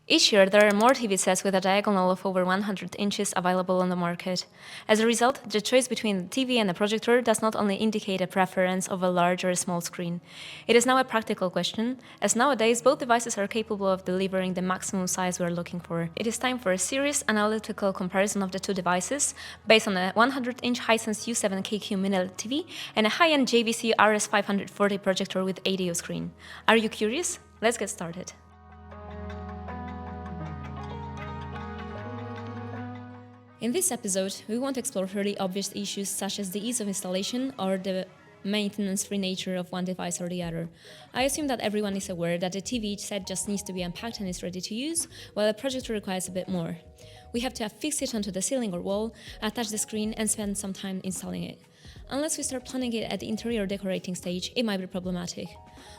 Each year, there are more TV sets with a diagonal of over 100 inches available on the market. As a result, the choice between the TV and the projector does not only indicate a preference of a large or a small screen. It is now a practical question, as nowadays both devices are capable of delivering the maximum size we are looking for. It is time for a serious analytical comparison of the two devices, based on a 100-inch Hisense U7KQ mini LED TV and a high-end JVC RS540 projector with ADO screen. Are you curious? Let's get started. In this episode, we won't explore fairly obvious issues such as the ease of installation or the maintenance-free nature of one device or the other. I assume that everyone is aware that the TV set just needs to be unpacked and is ready to use, while a projector requires a bit more. We have to affix it onto the ceiling or wall, attach the screen, and spend some time installing it. Unless we start planning it at the interior decorating stage, it might be problematic.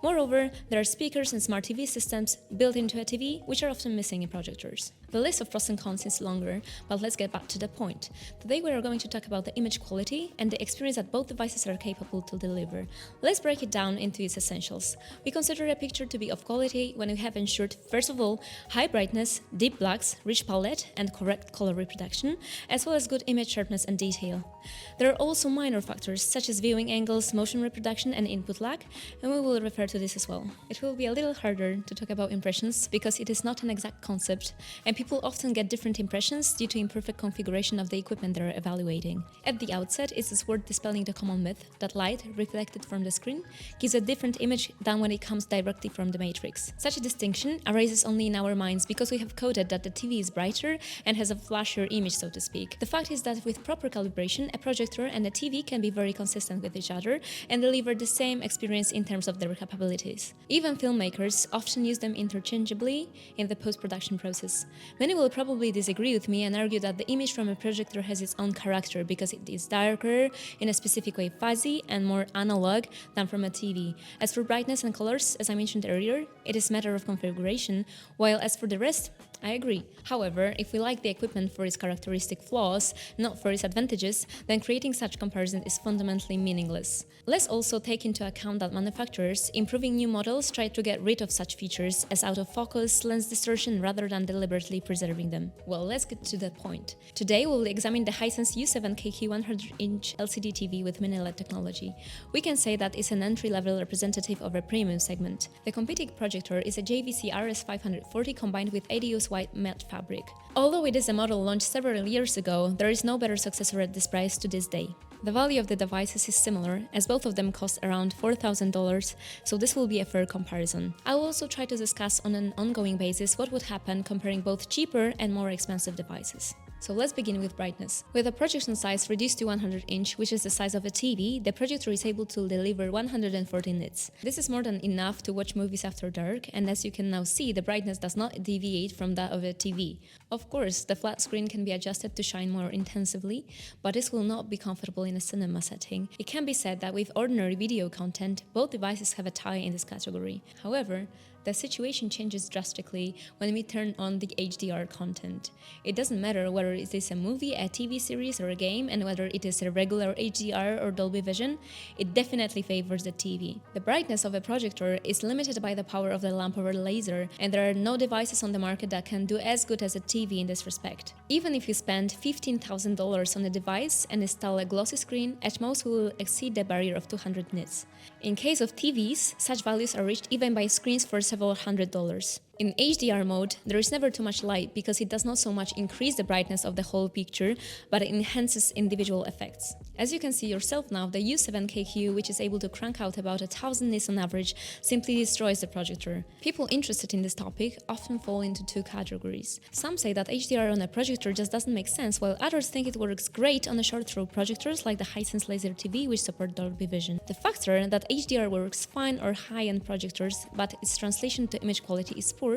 Moreover, there are speakers and smart TV systems built into a TV, which are often missing in projectors. The list of pros and cons is longer, but let's get back to the point. Today we are going to talk about the image quality and the experience that both devices are capable to deliver. Let's break it down into its essentials. We consider a picture to be of quality when we have ensured, first of all, high brightness, deep blacks, rich palette, and correct color reproduction, as well as good image sharpness and detail. There are also minor factors such as viewing angles, motion reproduction, and input lag, and we will refer to this as well. It will be a little harder to talk about impressions because it is not an exact concept, and people often get different impressions due to imperfect configuration of the equipment they are evaluating. At the outset, it is worth dispelling the common myth that light, reflected from the screen, gives a different image than when it comes directly from the matrix. Such a distinction arises only in our minds because we have coded that the TV is brighter and has a flashier image, so to speak. The fact is that with proper calibration, a projector and a TV can be very consistent with each other and deliver the same experience in terms of their capabilities. Even filmmakers often use them interchangeably in the post-production process. Many will probably disagree with me and argue that the image from a projector has its own character because it is darker, in a specific way fuzzy, and more analog than from a TV. As for brightness and colors, as I mentioned earlier, it is a matter of configuration, while as for the rest, I agree. However, if we like the equipment for its characteristic flaws, not for its advantages, then creating such comparison is fundamentally meaningless. Let's also take into account that manufacturers, improving new models, try to get rid of such features as out of focus, lens distortion, rather than deliberately preserving them. Well, let's get to the point. Today, we'll examine the Hisense U7KQ 100-inch LCD TV with mini LED technology. We can say that it's an entry-level representative of a premium segment. The competing projector is a JVC RS540 combined with ADO's white matte fabric. Although it is a model launched several years ago, there is no better successor at this price to this day. The value of the devices is similar, as both of them cost around $4,000, so this will be a fair comparison. I will also try to discuss on an ongoing basis what would happen comparing both cheaper and more expensive devices. So let's begin with brightness. With a projection size reduced to 100-inch, which is the size of a TV, the projector is able to deliver 140 nits. This is more than enough to watch movies after dark, and as you can now see, the brightness does not deviate from that of a TV. Of course, the flat screen can be adjusted to shine more intensively, but this will not be comfortable in a cinema setting. It can be said that with ordinary video content, both devices have a tie in this category. However, the situation changes drastically when we turn on the HDR content. It doesn't matter whether it is a movie, a TV series, or a game, and whether it is a regular HDR or Dolby Vision, it definitely favors the TV. The brightness of a projector is limited by the power of the lamp or laser, and there are no devices on the market that can do as good as a TV in this respect. Even if you spend $15,000 on a device and install a glossy screen, at most we will exceed the barrier of 200 nits. In case of TVs, such values are reached even by screens for several $100s. In HDR mode, there is never too much light because it does not so much increase the brightness of the whole picture, but it enhances individual effects. As you can see yourself now, the U7KQ, which is able to crank out about 1000 nits on average, simply destroys the projector. People interested in this topic often fall into two categories. Some say that HDR on a projector just doesn't make sense, while others think it works great on the short-throw projectors like the Hisense Laser TV, which support Dolby Vision. The facts are that HDR works fine on high-end projectors, but its translation to image quality is poor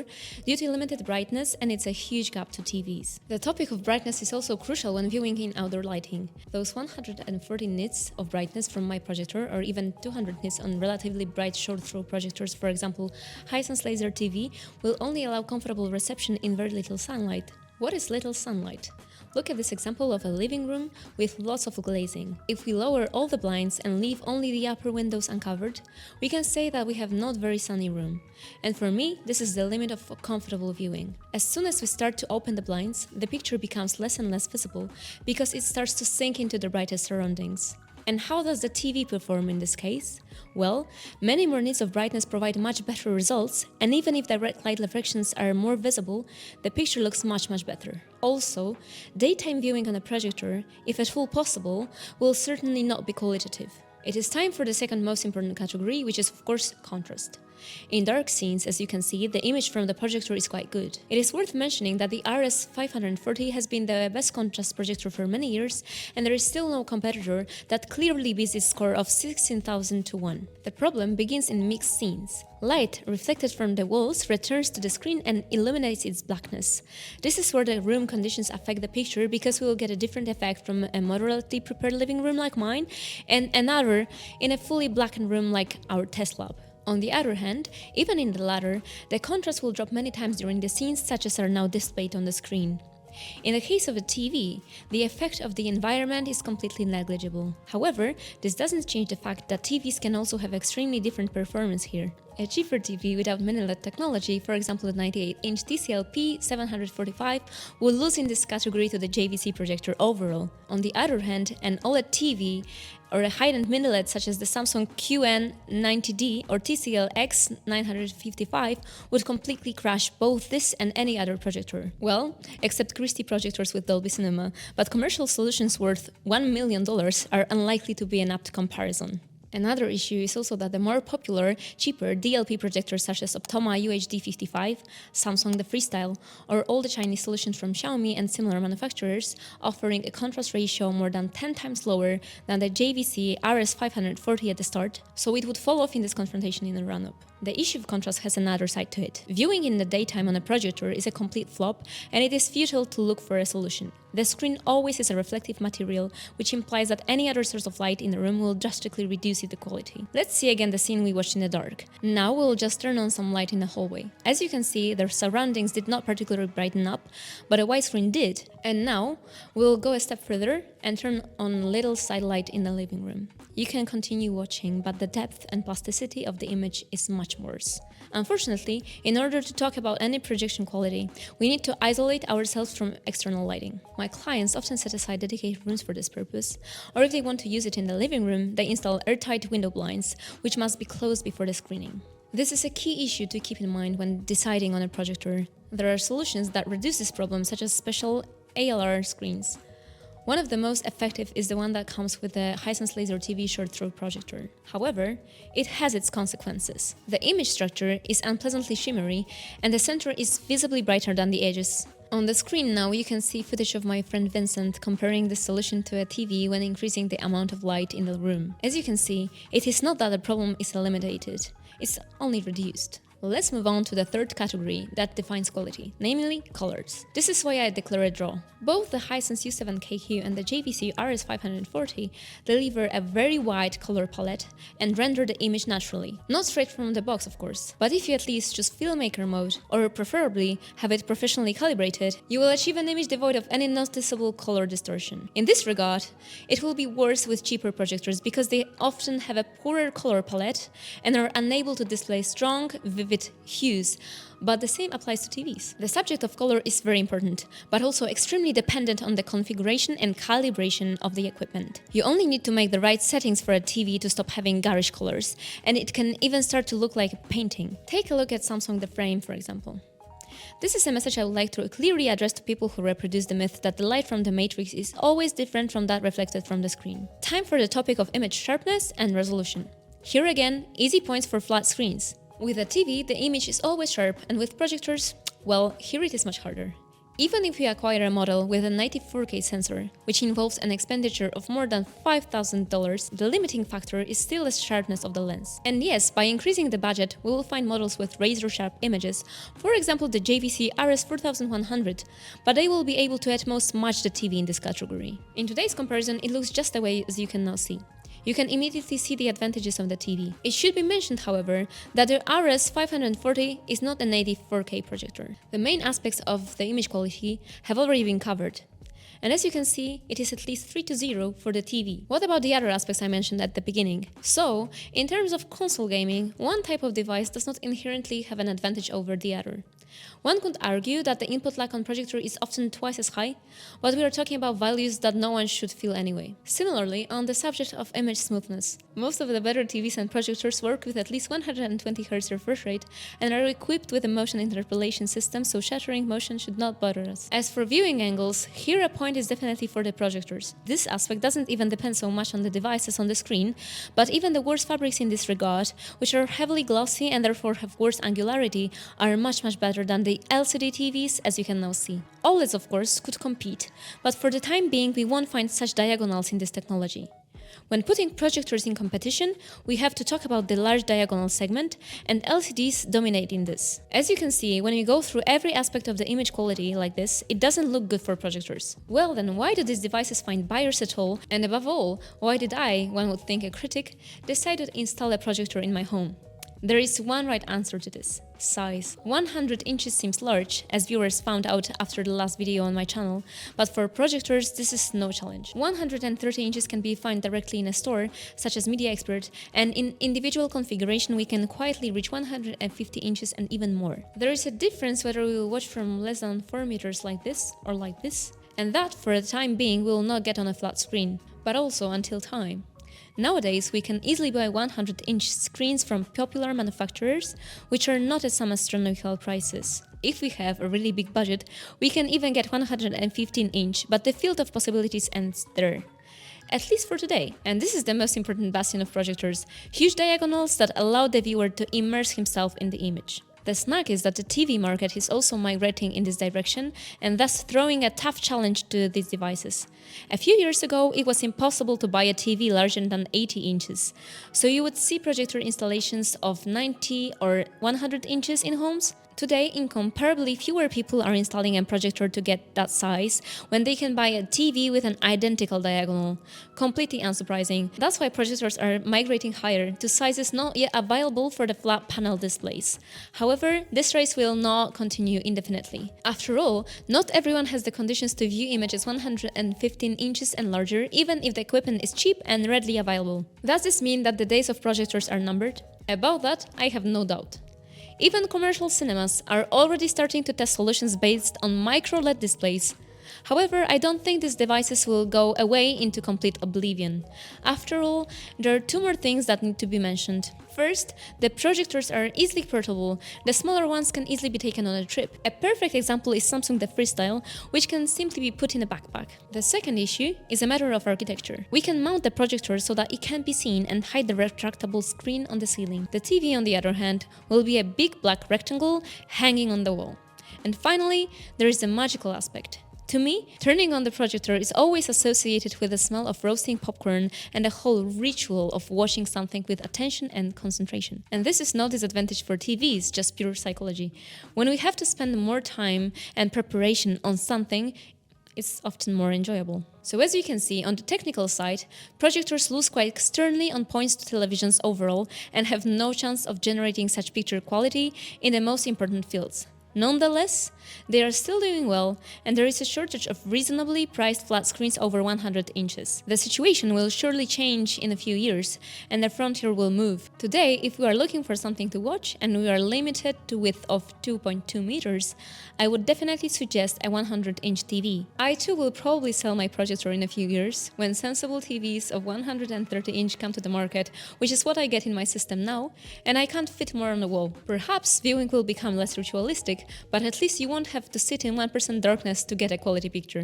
due to limited brightness, and it's a huge gap to TVs. The topic of brightness is also crucial when viewing in outdoor lighting. Those 140 nits of brightness from my projector, or even 200 nits on relatively bright short-throw projectors, for example Hisense Laser TV, will only allow comfortable reception in very little sunlight. What is little sunlight? Look at this example of a living room with lots of glazing. If we lower all the blinds and leave only the upper windows uncovered, we can say that we have not very sunny room. And for me, this is the limit of comfortable viewing. As soon as we start to open the blinds, the picture becomes less and less visible because it starts to sink into the brighter surroundings. And how does the TV perform in this case? Well, many more nits of brightness provide much better results, and even if the red light reflections are more visible, the picture looks much better. Also, daytime viewing on a projector, if at all possible, will certainly not be qualitative. It is time for the second most important category, which is of course contrast. In dark scenes, as you can see, the image from the projector is quite good. It is worth mentioning that the RS540 has been the best contrast projector for many years, and there is still no competitor that clearly beats its score of 16,000 to 1. The problem begins in mixed scenes. Light reflected from the walls returns to the screen and illuminates its blackness. This is where the room conditions affect the picture, because we will get a different effect from a moderately prepared living room like mine and another in a fully blackened room like our test lab. On the other hand, even in the latter, the contrast will drop many times during the scenes such as are now displayed on the screen. In the case of a TV, the effect of the environment is completely negligible. However, this doesn't change the fact that TVs can also have extremely different performance here. A cheaper TV without mini-LED technology, for example the 98-inch TCL P745, will lose in this category to the JVC projector overall. On the other hand, an OLED TV or a high-end mini-LED such as the Samsung QN90D or TCL X955 would completely crush both this and any other projector. Well, except Christie projectors with Dolby Cinema, but commercial solutions worth $1 million are unlikely to be an apt comparison. Another issue is also that the more popular, cheaper DLP projectors such as Optoma UHD55, Samsung the Freestyle, or all the Chinese solutions from Xiaomi and similar manufacturers, offering a contrast ratio more than 10 times lower than the JVC RS540 at the start, so it would fall off in this confrontation in the run-up. The issue of contrast has another side to it. Viewing in the daytime on a projector is a complete flop, and it is futile to look for a solution. The screen always is a reflective material, which implies that any other source of light in the room will drastically reduce its quality. Let's see again the scene we watched in the dark. Now we'll just turn on some light in the hallway. As you can see, their surroundings did not particularly brighten up, but a widescreen did. And now we'll go a step further and turn on little side light in the living room. You can continue watching, but the depth and plasticity of the image is much worse. Unfortunately, in order to talk about any projection quality, we need to isolate ourselves from external lighting. My clients often set aside dedicated rooms for this purpose, or if they want to use it in the living room, they install airtight window blinds, which must be closed before the screening. This is a key issue to keep in mind when deciding on a projector. There are solutions that reduce this problem, such as special ALR screens. One of the most effective is the one that comes with the Hisense Laser TV short-throw projector. However, it has its consequences. The image structure is unpleasantly shimmery, and the center is visibly brighter than the edges. On the screen now you can see footage of my friend Vincent comparing this solution to a TV when increasing the amount of light in the room. As you can see, it is not that the problem is eliminated, it's only reduced. Let's move on to the third category that defines quality, namely colors. This is why I declare a draw. Both the Hisense U7KQ and the JVC RS540 deliver a very wide color palette and render the image naturally. Not straight from the box, of course, but if you at least choose filmmaker mode, or preferably have it professionally calibrated, you will achieve an image devoid of any noticeable color distortion. In this regard, it will be worse with cheaper projectors because they often have a poorer color palette and are unable to display strong, vivid hues, but the same applies to TVs. The subject of color is very important, but also extremely dependent on the configuration and calibration of the equipment. You only need to make the right settings for a TV to stop having garish colors, and it can even start to look like a painting. Take a look at Samsung The Frame, for example. This is a message I would like to clearly address to people who reproduce the myth that the light from the matrix is always different from that reflected from the screen. Time for the topic of image sharpness and resolution. Here again, easy points for flat screens. With a TV, the image is always sharp, and with projectors, well, here it is much harder. Even if you acquire a model with a 94K sensor, which involves an expenditure of more than $5,000, the limiting factor is still the sharpness of the lens. And yes, by increasing the budget, we will find models with razor-sharp images, for example the JVC RS540, but they will be able to at most match the TV in this category. In today's comparison, it looks just the way as you can now see. You can immediately see the advantages of the TV. It should be mentioned, however, that the RS540 is not a native 4K projector. The main aspects of the image quality have already been covered. And as you can see, it is at least 3-0 for the TV. What about the other aspects I mentioned at the beginning? So, in terms of console gaming, one type of device does not inherently have an advantage over the other. One could argue that the input lag on projector is often twice as high, but we are talking about values that no one should feel anyway. Similarly, on the subject of image smoothness, most of the better TVs and projectors work with at least 120 Hz refresh rate and are equipped with a motion interpolation system, so shattering motion should not bother us. As for viewing angles, here a point is definitely for the projectors. This aspect doesn't even depend so much on the devices on the screen, but even the worst fabrics in this regard, which are heavily glossy and therefore have worse angularity, are much better than the LCD TVs, as you can now see. OLEDs, of course, could compete, but for the time being we won't find such diagonals in this technology. When putting projectors in competition, we have to talk about the large diagonal segment, and LCDs dominate in this. As you can see, when we go through every aspect of the image quality like this, it doesn't look good for projectors. Well then, why do these devices find buyers at all? And above all, why did I, one would think a critic, decide to install a projector in my home? There is one right answer to this: size. 100 inches seems large, as viewers found out after the last video on my channel, but for projectors this is no challenge. 130 inches can be found directly in a store, such as Media Expert, and in individual configuration we can quietly reach 150 inches and even more. There is a difference whether we will watch from less than 4 meters like this or like this, and that for the time being we will not get on a flat screen, but also until time. Nowadays, we can easily buy 100-inch screens from popular manufacturers, which are not at some astronomical prices. If we have a really big budget, we can even get 115-inch, but the field of possibilities ends there. At least for today. And this is the most important bastion of projectors: huge diagonals that allow the viewer to immerse himself in the image. The snag is that the TV market is also migrating in this direction and thus throwing a tough challenge to these devices. A few years ago, it was impossible to buy a TV larger than 80 inches, so you would see projector installations of 90 or 100 inches in homes. Today, incomparably fewer people are installing a projector to get that size when they can buy a TV with an identical diagonal. Completely unsurprising. That's why projectors are migrating higher to sizes not yet available for the flat panel displays. However, this race will not continue indefinitely. After all, not everyone has the conditions to view images 115 inches and larger, even if the equipment is cheap and readily available. Does this mean that the days of projectors are numbered? About that, I have no doubt. Even commercial cinemas are already starting to test solutions based on micro LED displays. However, I don't think these devices will go away into complete oblivion. After all, there are two more things that need to be mentioned. First, the projectors are easily portable. The smaller ones can easily be taken on a trip. A perfect example is Samsung the Freestyle, which can simply be put in a backpack. The second issue is a matter of architecture. We can mount the projector so that it can be seen and hide the retractable screen on the ceiling. The TV, on the other hand, will be a big black rectangle hanging on the wall. And finally, there is the magical aspect. To me, turning on the projector is always associated with the smell of roasting popcorn and the whole ritual of watching something with attention and concentration. And this is no disadvantage for TVs, just pure psychology. When we have to spend more time and preparation on something, it's often more enjoyable. So as you can see, on the technical side, projectors lose quite sternly on points to televisions overall and have no chance of generating such picture quality in the most important fields. Nonetheless, they are still doing well, and there is a shortage of reasonably priced flat screens over 100 inches. The situation will surely change in a few years, and the frontier will move. Today, if we are looking for something to watch and we are limited to width of 2.2 meters, I would definitely suggest a 100-inch TV. I too will probably sell my projector in a few years, when sensible TVs of 130-inch come to the market, which is what I get in my system now, and I can't fit more on the wall. Perhaps viewing will become less ritualistic, but at least you won't have to sit in 1% darkness to get a quality picture.